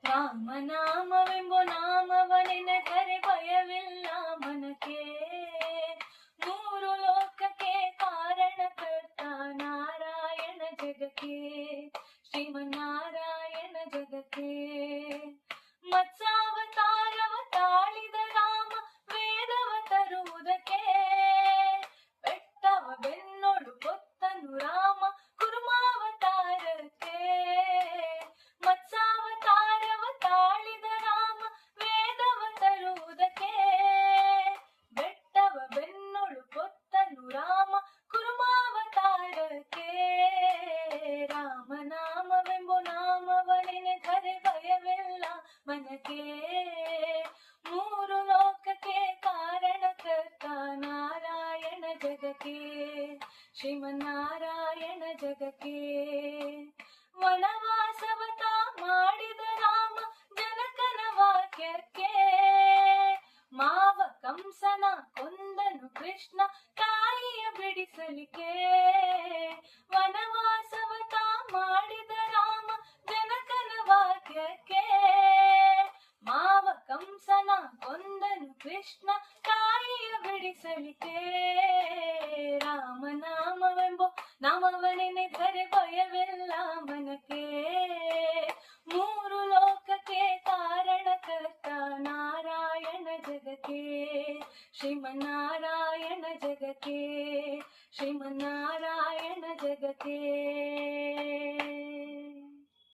ರಾಮನಾಮವೆಂಬ ನಾಮವನೆನೆದರೆ ಭಯವಿಲ್ಲ ಮನಕ್ಕೆ. ಮೂರು ಲೋಕಕ್ಕೆ ಕಾರಣಕರ್ತ ನಾರಾಯಣ ಜಗಕ್ಕೆ, ಶ್ರೀಮನ್ನಾರಾಯಣ ಜಗಕ್ಕೆ. ಮತ್ಸಾವತಾರವ ತಾಳಿದ ರಾಮ ವೇದವ ತರುವುದಕ್ಕೆ, ಬೆಟ್ಟವ ಬೆನ್ನೊಡು ಕೊತ್ತನು ರಾಮ ಕುರ್ಮಾವತಾರಕ್ಕೆ. ಮತ್ಸಾವತಾರವ ತಾಳಿದ ರಾಮ ವೇದವ ತರುವುದಕ್ಕೆ, ಬೆಟ್ಟವ ಬೆನ್ನೊಡು ಕೊತ್ತನು ರಾಮ ಕುರ್ಮಾವತಾರಕ್ಕೆ. ರಾಮನಾಮವೆಂಬ ನಾಮವನೆನೆದರೆ ಭಯವಿಲ್ಲ ಮನಕ್ಕೆ. ಮೂರು ಲೋಕಕ್ಕೆ ಕಾರಣಕರ್ತ ನಾರಾಯಣ ಜಗಕ್ಕೆ, ಶ್ರೀಮನ್ನಾರಾಯಣ ಜಗಕ್ಕೆ. ವನವಾಸವತ ಮಾಡಿದ ರಾಮ ಜನಕನ ವಾಕ್ಯಕ್ಕೆ, ಮಾವ ಕಂಸನ ಕೊಂದನು ಕೃಷ್ಣ ತಾಯಿಯ ಬಿಡಿಸಲಿಕ್ಕೆ. ವನವಾಸವತ ಮಾಡಿದ ರಾಮ ಜನಕನ ವಾಕ್ಯಕ್ಕೆ, ಮಾವ ಕಂಸನ ಕೊಂದನು ಕೃಷ್ಣ ತಾಯಿಯ ಬಿಡಿಸಲಿಕ್ಕೆ. ರಾಮನಾಮವೆಂಬ ನಾಮವನೆನೆದರೆ ಭಯವಿಲ್ಲ ಮನಕ್ಕೆ. ಮೂರು ಲೋಕಕ್ಕೆ ಕಾರಣಕರ್ತ ನಾರಾಯಣ ಜಗಕ್ಕೆ, ಶ್ರೀಮನ್ನಾರಾಯಣ ಜಗಕ್ಕೆ, ಶ್ರೀಮನ್ನಾರಾಯಣ ಜಗಕ್ಕೆ.